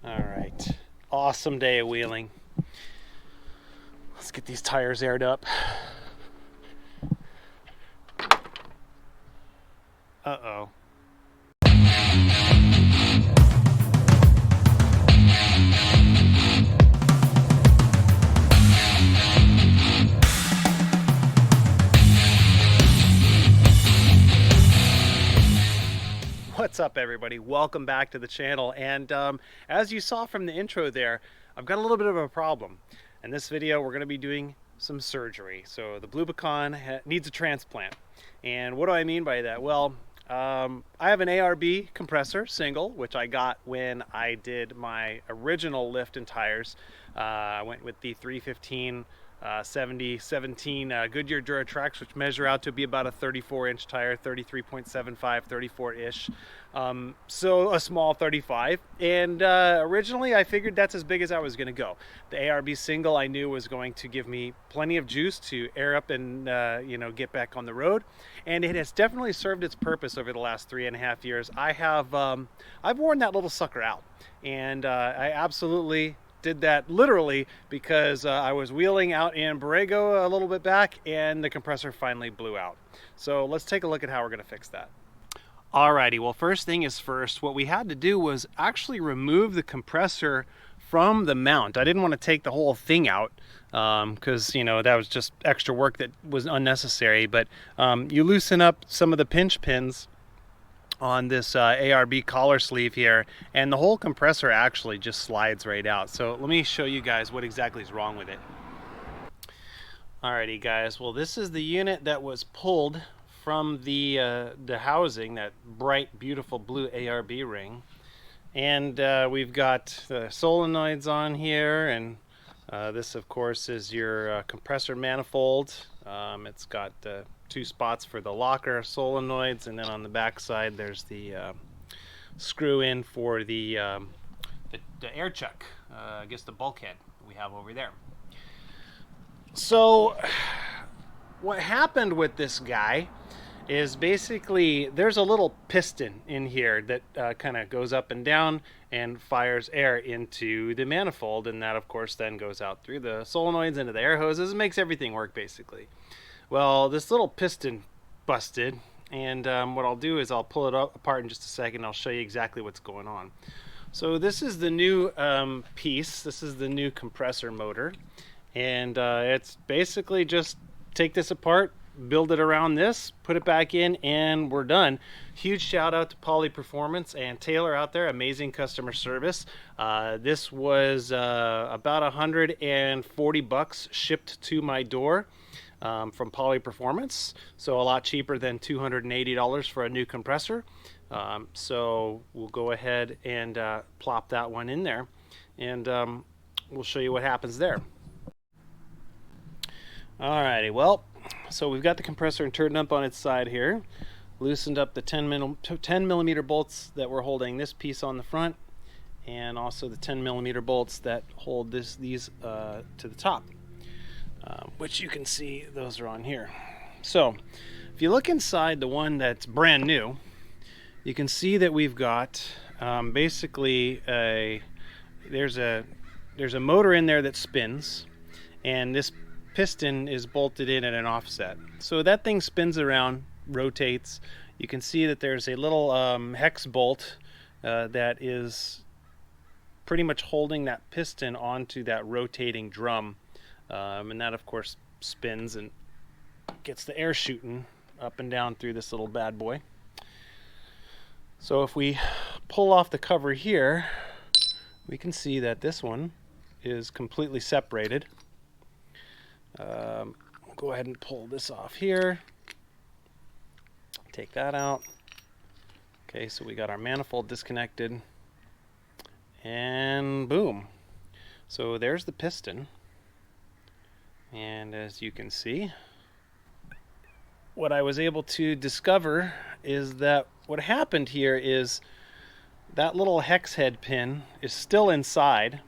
All right, awesome day of wheeling. Let's get these tires aired up. Uh-oh. What's up, everybody? Welcome back to the channel. And as you saw from the intro there, I've got a little bit of a problem. In this video, we're going to be doing some surgery. So the Blubicon needs a transplant. And what do I mean by that? Well, I have an ARB compressor, single, which I got when I did my original lift and tires. I went with the 315 17 Goodyear Duratrax, which measure out to be about a 34-inch tire, 33.75, 34-ish. So a small 35. And originally I figured that's as big as I was going to go. The ARB single I knew was going to give me plenty of juice to air up and get back on the road. And it has definitely served its purpose over the last 3.5 years. I've worn that little sucker out, and I absolutely did that literally because I was wheeling out in Borrego a little bit back and the compressor finally blew out. So let's take a look at how we're going to fix that. Alrighty, well, first thing is first, what we had to do was actually remove the compressor from the mount. I didn't want to take the whole thing out because that was just extra work that was unnecessary, but you loosen up some of the pinch pins on this ARB collar sleeve here, and the whole compressor actually just slides right out. So let me show you guys what exactly is wrong with it. Alrighty guys, well, this is the unit that was pulled from the housing, that bright beautiful blue ARB ring, and we've got the solenoids on here, and this of course is your compressor manifold. It's got two spots for the locker solenoids, and then on the back side there's the screw in for the air chuck, I guess the bulkhead we have over there. So what happened with this guy is basically there's a little piston in here that kind of goes up and down and fires air into the manifold, and that of course then goes out through the solenoids into the air hoses and makes everything work basically. Well, this little piston busted, and what I'll do is I'll pull it apart in just a second. I'll show you exactly what's going on. So this is the new piece. This is the new compressor motor, and it's basically just take this apart, build it around this, put it back in, and we're done. Huge shout out to Poly Performance and Taylor out there, amazing customer service. This was about $140 shipped to my door from Poly Performance, so a lot cheaper than $280 for a new compressor. So we'll go ahead and plop that one in there, and we'll show you what happens there. Alrighty, well, so we've got the compressor turned up on its side here, loosened up the 10 millimeter bolts that were holding this piece on the front, and also the 10 millimeter bolts that hold these to the top, which you can see those are on here. So if you look inside the one that's brand new, you can see that we've got basically there's a motor in there that spins, and this piston is bolted in at an offset. So that thing spins around, rotates. You can see that there's a little hex bolt that is pretty much holding that piston onto that rotating drum, and that of course spins and gets the air shooting up and down through this little bad boy. So if we pull off the cover here, we can see that this one is completely separated. We'll go ahead and pull this off here, take that out. Okay, so we got our manifold disconnected, and boom. So there's the piston, and as you can see, what I was able to discover is that what happened here is that little hex head pin is still inside,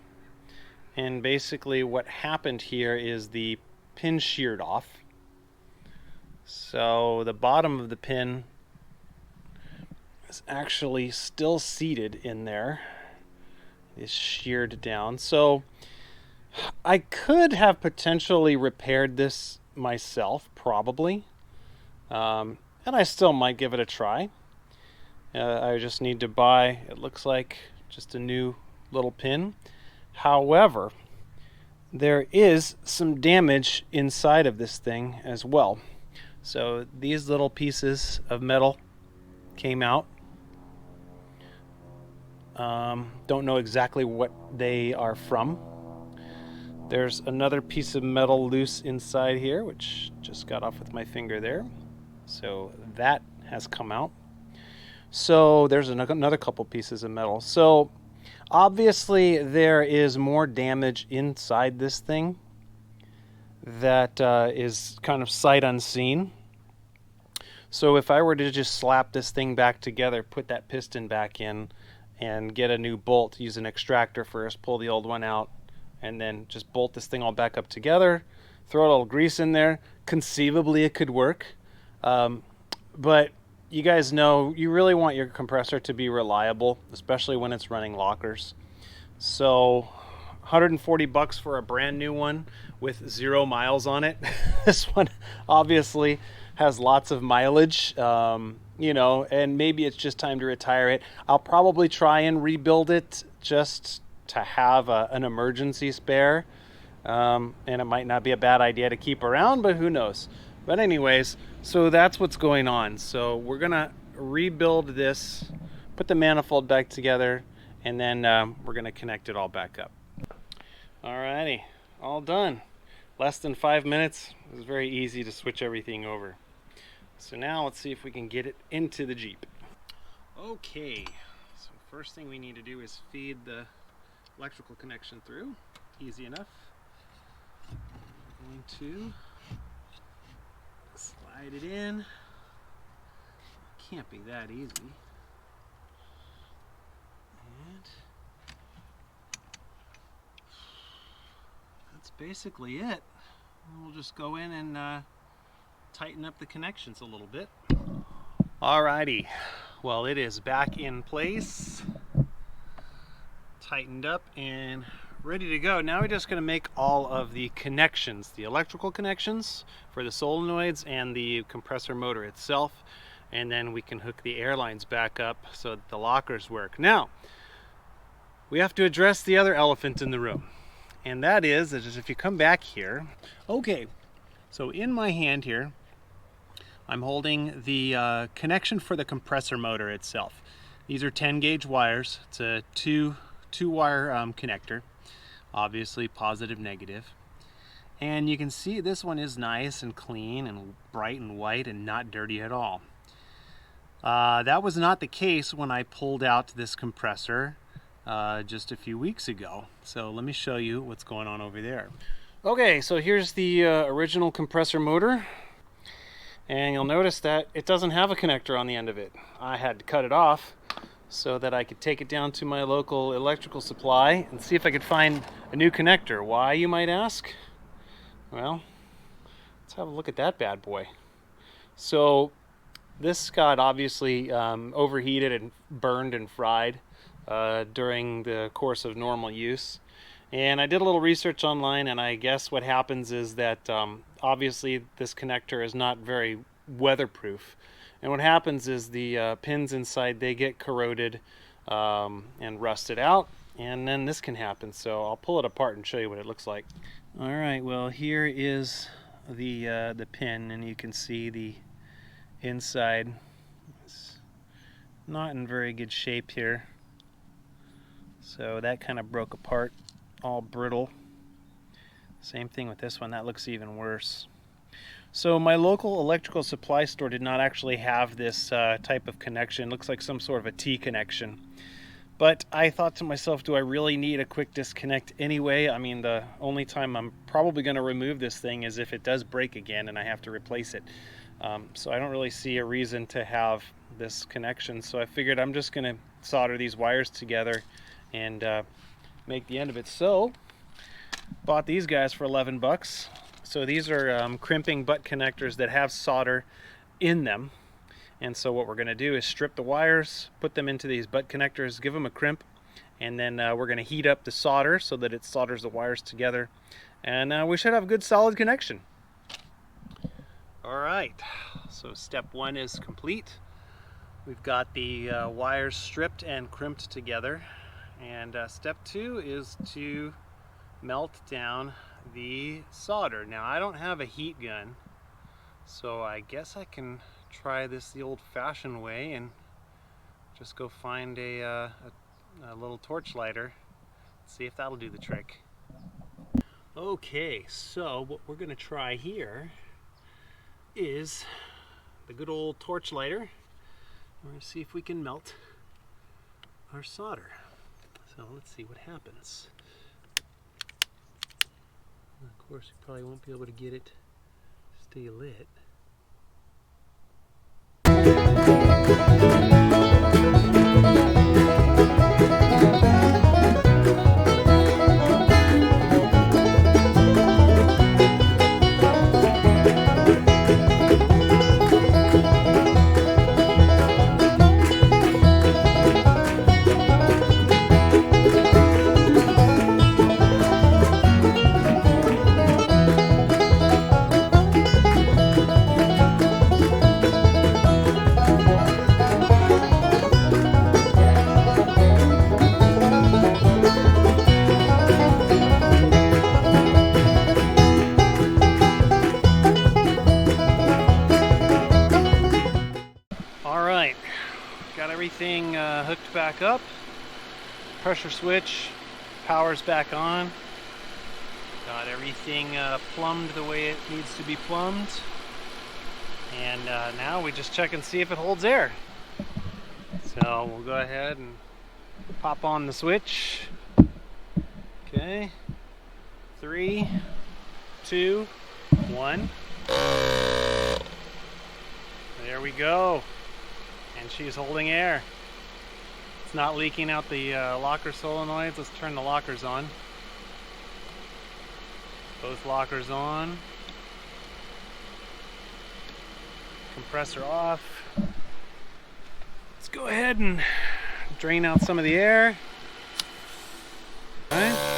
and basically what happened here is the pin sheared off. So the bottom of the pin is actually still seated in there. is sheared down. So I could have potentially repaired this myself, probably, and I still might give it a try. I just need to buy, it looks like, just a new little pin. However, there is some damage inside of this thing as well. So these little pieces of metal came out. Don't know exactly what they are from. There's another piece of metal loose inside here, which just got off with my finger there. So that has come out. So there's another couple pieces of metal. So obviously there is more damage inside this thing that is kind of sight unseen. So if I were to just slap this thing back together, put that piston back in, and get a new bolt, use an extractor first, pull the old one out, and then just bolt this thing all back up together, throw a little grease in there, conceivably it could work. But you guys know you really want your compressor to be reliable, especially when it's running lockers. So $140 for a brand new one with 0 miles on it. This one obviously has lots of mileage, you know, and maybe it's just time to retire it. I'll probably try and rebuild it just to have an emergency spare, and it might not be a bad idea to keep around, but who knows. But anyways, so that's what's going on. So we're gonna rebuild this, put the manifold back together, and then we're gonna connect it all back up. Alrighty, all done. Less than 5 minutes. It was very easy to switch everything over. So now let's see if we can get it into the Jeep. Okay, so first thing we need to do is feed the electrical connection through. Easy enough. We're going to slide it in. Can't be that easy. And that's basically it. We'll just go in and tighten up the connections a little bit. Alrighty, well, it is back in place, tightened up and ready to go. Now we're just going to make all of the connections, the electrical connections for the solenoids and the compressor motor itself, and then we can hook the air lines back up so that the lockers work. Now we have to address the other elephant in the room, and that is if you come back here. Okay, so in my hand here I'm holding the connection for the compressor motor itself. These are 10 gauge wires. It's a two wire connector, obviously positive, negative. And you can see this one is nice and clean and bright and white and not dirty at all. That was not the case when I pulled out this compressor just a few weeks ago. So let me show you what's going on over there. Okay, so here's the original compressor motor. And you'll notice that it doesn't have a connector on the end of it. I had to cut it off so that I could take it down to my local electrical supply and see if I could find a new connector. Why, you might ask? Well, let's have a look at that bad boy. So this got obviously overheated and burned and fried during the course of normal use. And I did a little research online, and I guess what happens is that obviously this connector is not very weatherproof. And what happens is the pins inside, they get corroded and rusted out, and then this can happen. So I'll pull it apart and show you what it looks like. All right, well, here is the pin, and you can see the inside. It's not in very good shape here. So that kind of broke apart, all brittle. Same thing with this one, that looks even worse. So my local electrical supply store did not actually have this type of connection. Looks like some sort of a T connection. But I thought to myself, do I really need a quick disconnect anyway? I mean, the only time I'm probably going to remove this thing is if it does break again and I have to replace it. So I don't really see a reason to have this connection. So I figured I'm just going to solder these wires together and make the end of it. So bought these guys for 11 bucks. So these are crimping butt connectors that have solder in them. And so what we're going to do is strip the wires, put them into these butt connectors, give them a crimp, and then we're going to heat up the solder so that it solders the wires together, and we should have a good solid connection. All right, so step 1 is complete. We've got the wires stripped and crimped together, and step 2 is to melt down the solder. Now, I don't have a heat gun, so I guess I can try this the old-fashioned way and just go find a little torch lighter, see if that'll do the trick. Okay, so what we're going to try here is the good old torch lighter. We're going to see if we can melt our solder. So let's see what happens. Of course, you probably won't be able to get it to stay lit. Got everything hooked back up, pressure switch, power's back on, got everything plumbed the way it needs to be plumbed, and now we just check and see if it holds air. So we'll go ahead and pop on the switch. Okay, 3, 2, 1. There we go. And she's holding air. It's not leaking out the locker solenoids. Let's turn the lockers on. Both lockers on. Compressor off. Let's go ahead and drain out some of the air. All right.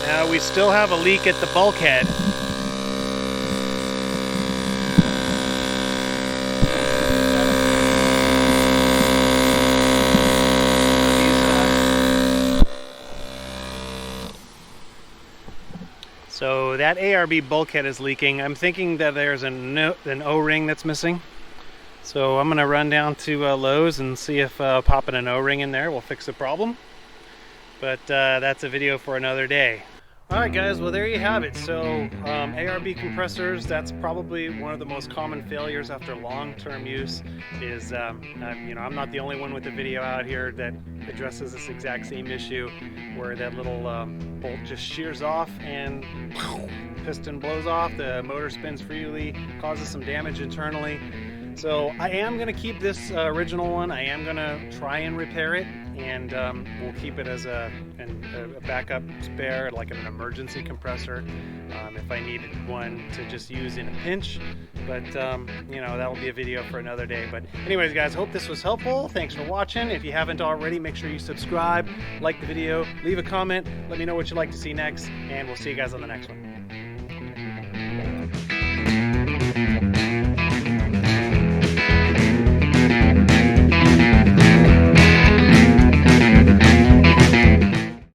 Now we still have a leak at the bulkhead. So that ARB bulkhead is leaking. I'm thinking that there's an O-ring that's missing. So I'm gonna run down to Lowe's and see if popping an O-ring in there will fix the problem. But that's a video for another day. Alright guys, well there you have it. So ARB compressors, that's probably one of the most common failures after long-term use is, I'm not the only one with a video out here that addresses this exact same issue where that little bolt just shears off and piston blows off, the motor spins freely, causes some damage internally. So I am going to keep this original one. I am going to try and repair it, and we'll keep it as a backup spare, like an emergency compressor, if I needed one to just use in a pinch. But that'll be a video for another day. But anyways guys, hope this was helpful. Thanks for watching. If you haven't already, make sure you subscribe, like the video, leave a comment, let me know what you'd like to see next, and we'll see you guys on the next one.